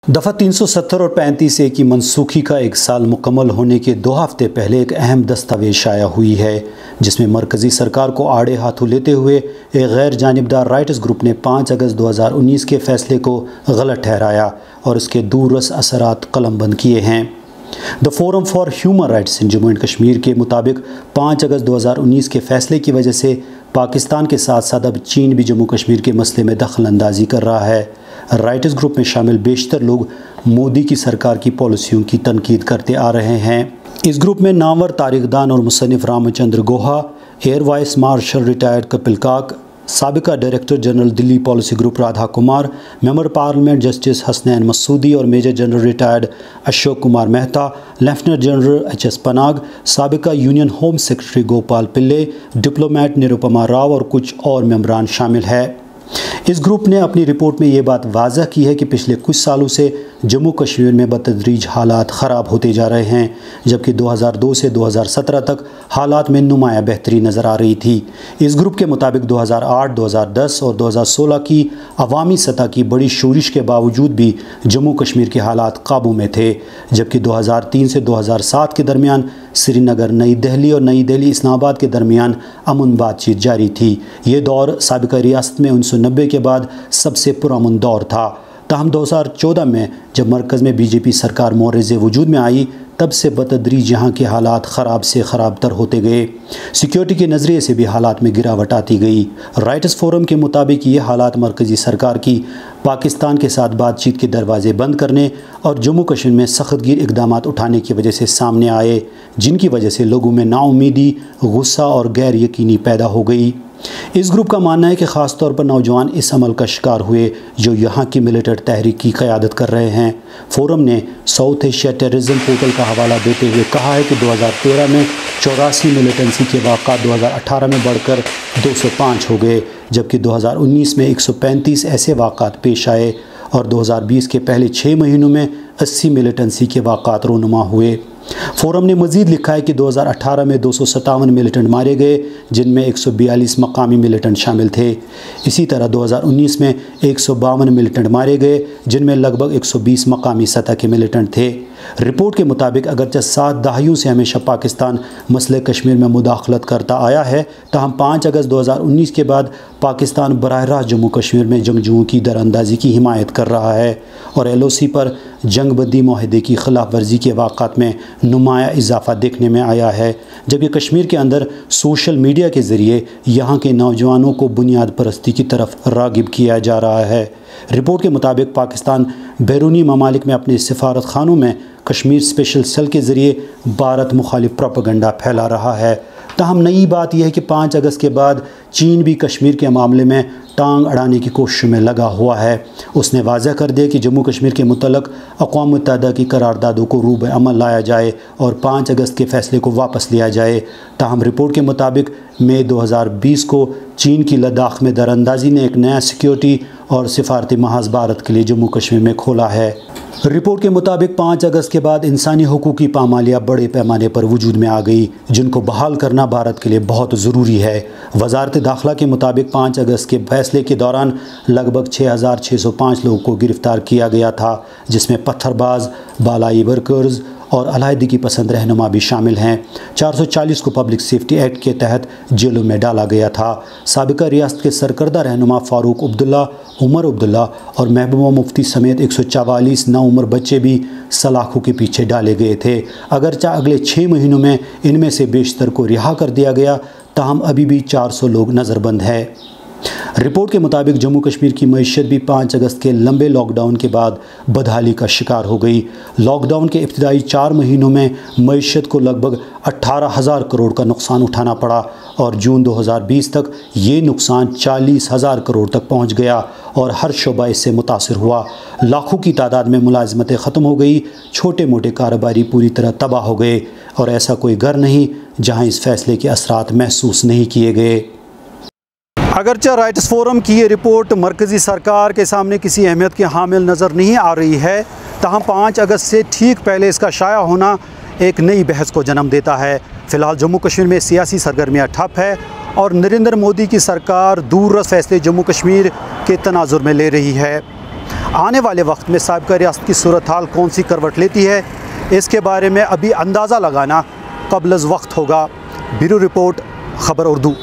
दफ़ा 370 और 35 ए की मनसूखी का एक साल मुकम्मल होने के 2 हफ्ते पहले एक अहम दस्तावेज शाया हुई है, जिसमें मरकज़ी सरकार को आड़े हाथों लेते हुए एक गैर जानिबदार राइटर्स ग्रुप ने 5 अगस्त 2019 के फ़ैसले को गलत ठहराया और इसके दूररस असरात कलमबंद किए हैं। The forum for human rights in Jammu and Kashmir के मुताबिक 5 अगस्त 2019 के फ़ैसले की वजह से पाकिस्तान के साथ साथ अब चीन भी जम्मू कश्मीर के मसले में दखल अंदाजी कर रहा है। राइटर्स ग्रुप में शामिल बेशतर लोग मोदी की सरकार की पॉलिसियों की तनकीद करते आ रहे हैं। इस ग्रुप में नामवर तारीखदान और मुसन्निफ़ Ramchandra Guha, air vice marshal retired Kapil Kak, साबिका director general Delhi policy group Radha Kumar, member parliament justice Hasnain Masoodi और major general retired Ashok Kumar Mehta, lieutenant general H S. Panag, साबिका union home secretary Gopal Pillai, diplomat Nirupama Rao और कुछ और मेंबरान शामिल है। इस ग्रुप ने अपनी रिपोर्ट में ये बात वाज़ह की है कि पिछले कुछ सालों से जम्मू कश्मीर में बतदरीज हालात ख़राब होते जा रहे हैं, जबकि 2002 से 2017 तक हालात में नुमाया बेहतरी नज़र आ रही थी। इस ग्रुप के मुताबिक 2008, 2010 और 2016 की अवामी सतह की बड़ी शोरिश के बावजूद भी जम्मू कश्मीर के हालात काबू में थे, जबकि 2003 से 2007 के दरमियान श्रीनगर, नई दिल्ली और नई दिल्ली इस्लामाबाद के दरमियान अमन बातचीत जारी थी। ये दौर साबिका रियासत में 1990 के बाद सबसे पुरअमन दौर था। ताहम 2014 में जब मरकज़ में बीजेपी सरकार मोरज़े वजूद में आई, तब से बतदरीज यहाँ के हालात ख़राब से ख़राब तर होते गए। सिक्योरिटी के नज़रिए से भी हालात में गिरावट आती गई। राइटर्स फोरम के मुताबिक ये हालात मरकज़ी सरकार की पाकिस्तान के साथ बातचीत के दरवाजे बंद करने और जम्मू कश्मीर में सख्तगीर इक़दामात उठाने की वजह से सामने आए, जिनकी वजह से लोगों में नाउमीदी, गुस्सा और गैर यकीनी पैदा हो गई। इस ग्रुप का मानना है कि ख़ास तौर पर नौजवान इस अमल का शिकार हुए जो यहाँ की मिलिटेंट तहरीक की क़यादत कर रहे हैं। फोरम ने साउथ एशिया टेररिज्म पोर्टल का हवाला देते हुए कहा है कि 2013 में 84 मिलिटेंसी के वाक़ात 2018 में बढ़कर 205 हो गए, जबकि 2019 में 135 ऐसे वाक़ात पेश आए और 2020 के पहले 6 महीनों में 80 मिलिटेंसी के वाक़ात रोनुमा हुए। फोरम ने मज़ीद लिखा है कि 2018 में 257 मिलिटेंट मारे गए, जिनमें 142 मकामी मिलिटेंट शामिल थे। इसी तरह 2019 में 152 मिलिटेंट मारे गए, जिनमें लगभग 120 मकामी सतह के मिलिटेंट थे। रिपोर्ट के मुताबिक अगरचे 7 दहाइयों से हमेशा पाकिस्तान मसले कश्मीर में मुदाखलत करता आया है, ताहम 5 अगस्त 2019 के बाद पाकिस्तान बराह रास्त जम्मू कश्मीर में जंगजुओं की दरअंदाजी की हिमायत कर रहा है और LOC पर जंग बंदी माहदे की खिलाफ वर्जी के वाक़ात में नुमाया इजाफ़ा देखने में आया है, जबकि कश्मीर के अंदर सोशल मीडिया के ज़रिए यहाँ के नौजवानों को बुनियाद परस्ती की तरफ राग़िब किया जा रहा है। रिपोर्ट के मुताबिक पाकिस्तान बैरूनी ममालिक में अपने सिफारत खानों में कश्मीर स्पेशल सेल के ज़रिए भारत मुखालिफ प्रोपेगेंडा फैला रहा है। ताहम नई बात यह है कि 5 अगस्त के बाद चीन भी कश्मीर के मामले में टांग अड़ाने की कोशिश में लगा हुआ है। उसने वाज़ह कर दिया कि जम्मू कश्मीर के मुतल्लक़ अक़वाम मुत्तहिदा की करारदादों को रूब अमल लाया जाए और 5 अगस्त के फ़ैसले को वापस लिया जाए। ताहम रिपोर्ट के मुताबिक मई 2020 को चीन की लद्दाख में दरअंदाजी ने एक नया सिक्योरिटी और सिफारती महाज भारत के लिए जम्मू कश्मीर में खोला है। रिपोर्ट के मुताबिक 5 अगस्त के बाद इंसानी हुकूक की पामालियाँ बड़े पैमाने पर वजूद में आ गई, जिनको बहाल करना भारत के लिए बहुत ज़रूरी है। वज़ारत दाखिला के मुताबिक 5 अगस्त के फैसले के दौरान लगभग 6,605 लोगों को गिरफ़्तार किया गया था, जिसमें पत्थरबाज, बालाई वर्कर्स और अलहदगी पसंद रहनुमा भी शामिल हैं। 440 को पब्लिक सेफ्टी एक्ट के तहत जेलों में डाला गया था। साबिका रियासत के सरकर्दा रहनुमा फ़ारूक अब्दुल्ला, उमर अब्दुल्ला और महबूबा मुफ्ती समेत 144 नाउम्र बच्चे भी सलाखों के पीछे डाले गए थे। अगरचे अगले 6 महीनों में इनमें से बेशतर को रिहा कर दिया गया, ताहम अभी भी 400 लोग नज़रबंद है। रिपोर्ट के मुताबिक जम्मू कश्मीर की मईशत भी 5 अगस्त के लंबे लॉकडाउन के बाद बदहाली का शिकार हो गई। लॉकडाउन के इब्तिदाई 4 महीनों में मईशत को लगभग 18,000 करोड़ का नुकसान उठाना पड़ा और जून 2020 तक ये नुकसान 40,000 करोड़ तक पहुंच गया और हर शोबा इससे मुतासिर हुआ। लाखों की तादाद में मुलाजमतें ख़त्म हो गई, छोटे मोटे कारोबारी पूरी तरह तबाह हो गए और ऐसा कोई घर नहीं जहाँ इस फैसले के असरात महसूस नहीं किए गए। अगरचे राइटर्स फोरम की ये रिपोर्ट मरकज़ी सरकार के सामने किसी अहमियत की हामिल नज़र नहीं आ रही है, ताहम 5 अगस्त से ठीक पहले इसका शाया होना एक नई बहस को जन्म देता है। फ़िलहाल जम्मू कश्मीर में सियासी सरगर्मियाँ ठप है और नरेंद्र मोदी की सरकार दूररस फैसले जम्मू कश्मीर के तनाजुर में ले रही है। آنے والے وقت میں سابقہ ریاست کی صورتحال کون سی کروٹ لیتی ہے، اس کے بارے میں ابھی اندازہ لگانا قبل از وقت ہوگا۔ بیورو رپورٹ، خبر اردو۔